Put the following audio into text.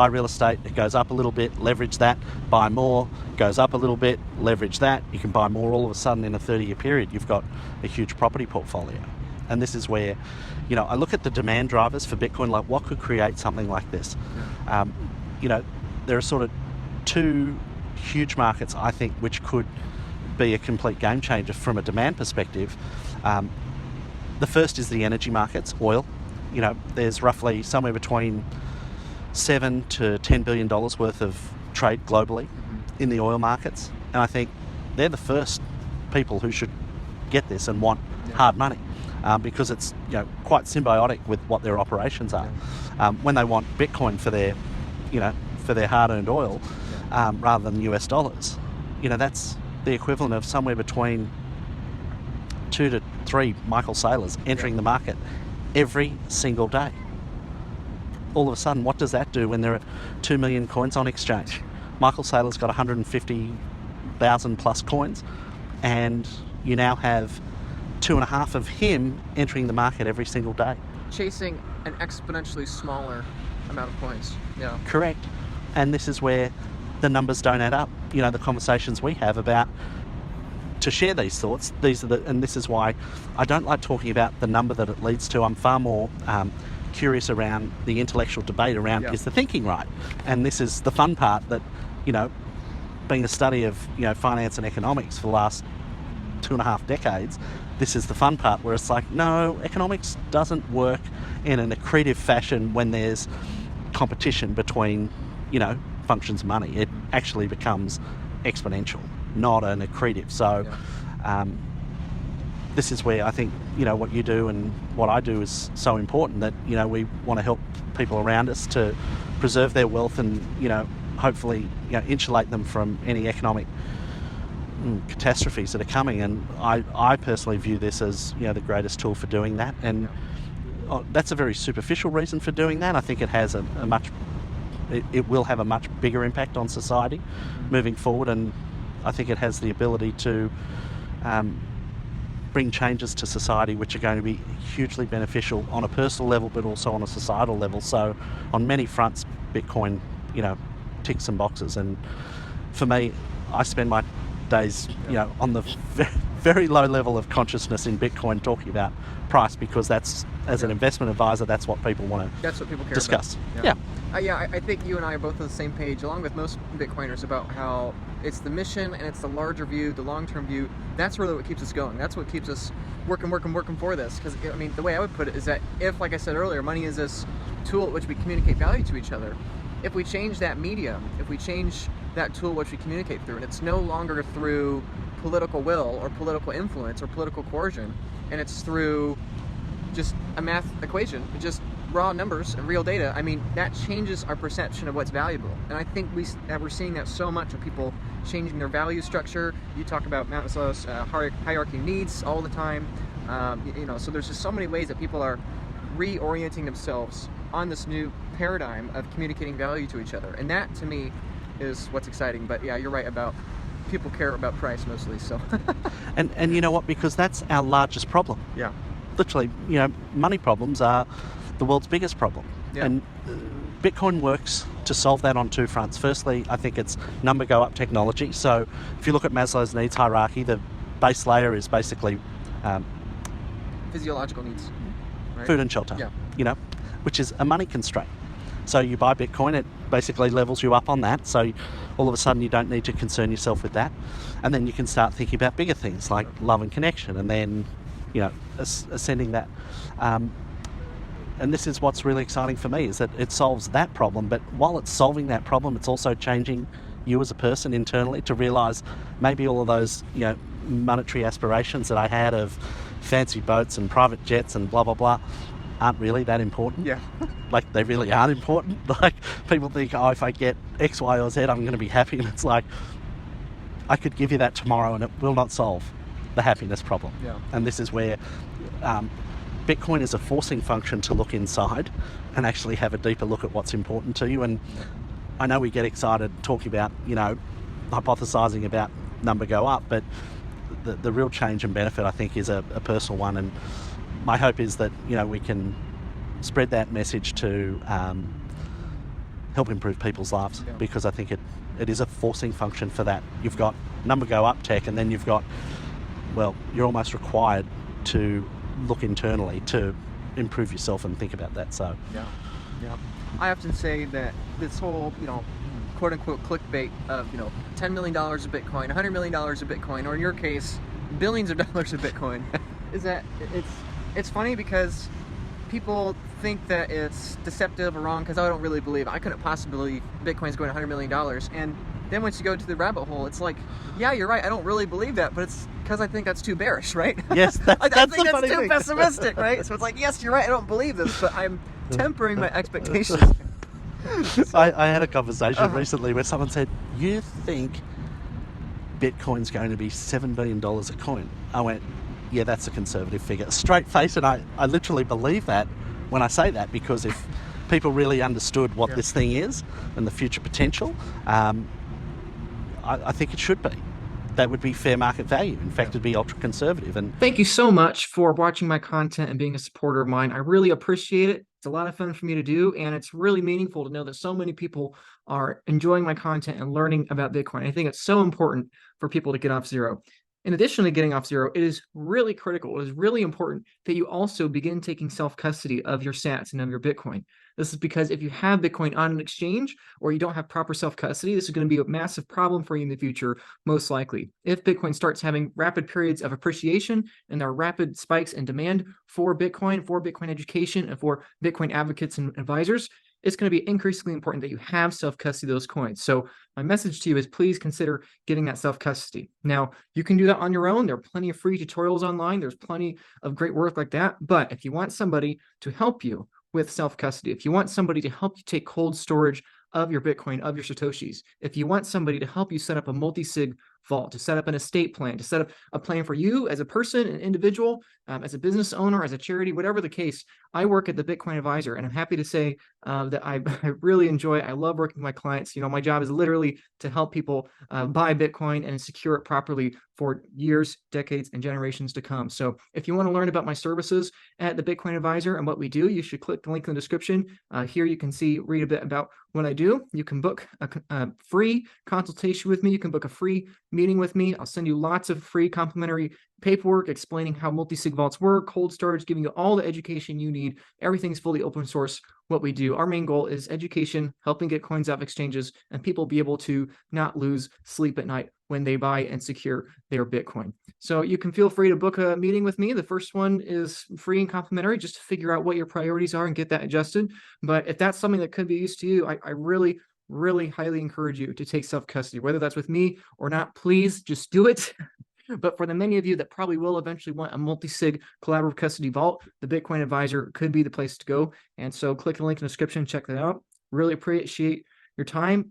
buy real estate, it goes up a little bit, leverage that, buy more, goes up a little bit, leverage that, you can buy more. All of a sudden in a 30-year period, you've got a huge property portfolio. And this is where, I look at the demand drivers for Bitcoin, like what could create something like this? There are sort of two huge markets, I think, which could be a complete game changer from a demand perspective. The first is the energy markets, oil. There's roughly somewhere between $7 to $10 billion worth of trade globally in the oil markets, and I think they're the first people who should get this and want hard money, because it's quite symbiotic with what their operations are. When they want Bitcoin for their hard-earned oil rather than US dollars, that's the equivalent of somewhere between 2 to 3 Michael Saylors entering the market every single day. All of a sudden, what does that do when there are 2 million coins on exchange? Michael Saylor's got 150,000 plus coins, and you now have 2.5 of him entering the market every single day. Chasing an exponentially smaller amount of coins. Yeah. Correct. And this is where the numbers don't add up. The conversations we have about to share these thoughts, and this is why I don't like talking about the number that it leads to. I'm far more curious around the intellectual debate around is the thinking right? And this is the fun part that, being a study of, finance and economics for the last 2.5 decades, this is the fun part where it's like, no, economics doesn't work in an accretive fashion when there's competition between, functions of money. It actually becomes exponential, not an accretive. So this is where I think, what you do and what I do is so important, that, we want to help people around us to preserve their wealth and, hopefully, insulate them from any economic catastrophes that are coming. And I personally view this as, the greatest tool for doing that. And that's a very superficial reason for doing that. I think it has it will have a much bigger impact on society moving forward, and I think it has the ability to bring changes to society which are going to be hugely beneficial on a personal level, but also on a societal level. So on many fronts, Bitcoin, ticks some boxes. And for me, I spend my days, on the very low level of consciousness in Bitcoin talking about price, because that's, as an investment advisor, that's what people want to That's what people care discuss. About. I think you and I are both on the same page, along with most Bitcoiners, about how it's the mission and it's the larger view, the long-term view. That's really what keeps us going. That's what keeps us working for this. Because, the way I would put it is that if, like I said earlier, money is this tool at which we communicate value to each other, if we change that medium, if we change that tool which we communicate through, and it's no longer through political will or political influence or political coercion, and it's through just a math equation, just raw numbers and real data, that changes our perception of what's valuable. And I think we're seeing that so much of people changing their value structure. You talk about Maslow's hierarchy of needs all the time. So there's just so many ways that people are reorienting themselves on this new paradigm of communicating value to each other. And that, to me, is what's exciting. But yeah, you're right about people care about price mostly. So, and you know what? Because that's our largest problem. Yeah. Literally, money problems are the world's biggest problem. Yeah. And Bitcoin works to solve that on two fronts. Firstly, I think it's number go up technology. So if you look at Maslow's needs hierarchy, the base layer is basically physiological needs, right? Food and shelter, which is a money constraint. So you buy Bitcoin, it basically levels you up on that. So all of a sudden you don't need to concern yourself with that. And then you can start thinking about bigger things like love and connection, and then, ascending that. And this is what's really exciting for me, is that it solves that problem. But while it's solving that problem, it's also changing you as a person internally to realise maybe all of those, monetary aspirations that I had of fancy boats and private jets and blah, blah, blah, aren't really that important. Yeah. Like, they really aren't important. Like, people think, if I get X, Y, or Z, I'm going to be happy. And it's like, I could give you that tomorrow and it will not solve the happiness problem. Yeah. And this is where Bitcoin is a forcing function to look inside and actually have a deeper look at what's important to you. And I know we get excited talking about, hypothesizing about number go up, but the real change and benefit, I think, is a personal one. And my hope is that, we can spread that message to help improve people's lives, Yeah. because I think it is a forcing function for that. You've got number go up tech, and then you've got, well, you're almost required to look internally to improve yourself and think about that. So Yeah. I often say that this whole, quote unquote clickbait of, $10 million of Bitcoin, $100 million of Bitcoin, or in your case, billions of dollars of Bitcoin, is that it's funny because people think that it's deceptive or wrong because I don't really believe. I couldn't possibly believe Bitcoin's going $100 million. And then once you go to the rabbit hole, it's like, yeah, you're right. I don't really believe that, but it's because I think that's too bearish, right? yes, that's, I that's think the that's funny too thing. pessimistic, right? So it's like, yes, you're right. I don't believe this, but I'm tempering my expectations. I had a conversation recently where someone said, you think Bitcoin's going to be $7 billion a coin? I went, yeah, that's a conservative figure. Straight face, and I literally believe that when I say that, because if people really understood what this thing is and the future potential, I think it should be. That would be fair market value. In fact, it'd be ultra conservative. And Thank you so much for watching my content and being a supporter of mine. I really appreciate it. It's a lot of fun for me to do, and it's really meaningful to know that so many people are enjoying my content and learning about Bitcoin. I think it's so important for people to get off zero. In addition to getting off zero, it is really critical. It is really important that you also begin taking self-custody of your sats and of your Bitcoin. This is because if you have Bitcoin on an exchange or you don't have proper self-custody, this is going to be a massive problem for you in the future, most likely. If Bitcoin starts having rapid periods of appreciation and there are rapid spikes in demand for Bitcoin education, and for Bitcoin advocates and advisors, it's going to be increasingly important that you have self-custody of those coins. So my message to you is please consider getting that self-custody. Now, you can do that on your own. There are plenty of free tutorials online. There's plenty of great work like that. But if you want somebody to help you with self-custody, if you want somebody to help you take cold storage of your Bitcoin, of your Satoshis, if you want somebody to help you set up a multi-sig vault, to set up an estate plan, to set up a plan for you as a person, an individual, as a business owner, as a charity, whatever the case, I work at the Bitcoin Advisor, and I'm happy to say that I really enjoy, I love working with my clients. My job is literally to help people buy Bitcoin and secure it properly for years, decades, and generations to come. So if you want to learn about my services at the Bitcoin Advisor and what we do, you should click the link in the description. Here you can read a bit about what I do. You can book a free consultation with me. You can book a free meeting with me. I'll send you lots of free complimentary paperwork explaining how multi-sig vaults work, cold storage, giving you all the education you need. Everything's fully open source. What we do, our main goal is education, helping get coins off exchanges, and people be able to not lose sleep at night when they buy and secure their Bitcoin. So you can feel free to book a meeting with me. The first one is free and complimentary, just to figure out what your priorities are and get that adjusted. But if that's something that could be used to you, I really highly encourage you to take self-custody, whether that's with me or not. Please just do it. But for the many of you that probably will eventually want a multi-sig collaborative custody vault, the Bitcoin Advisor could be the place to go. And so click the link in the description, check that out. Really appreciate your time.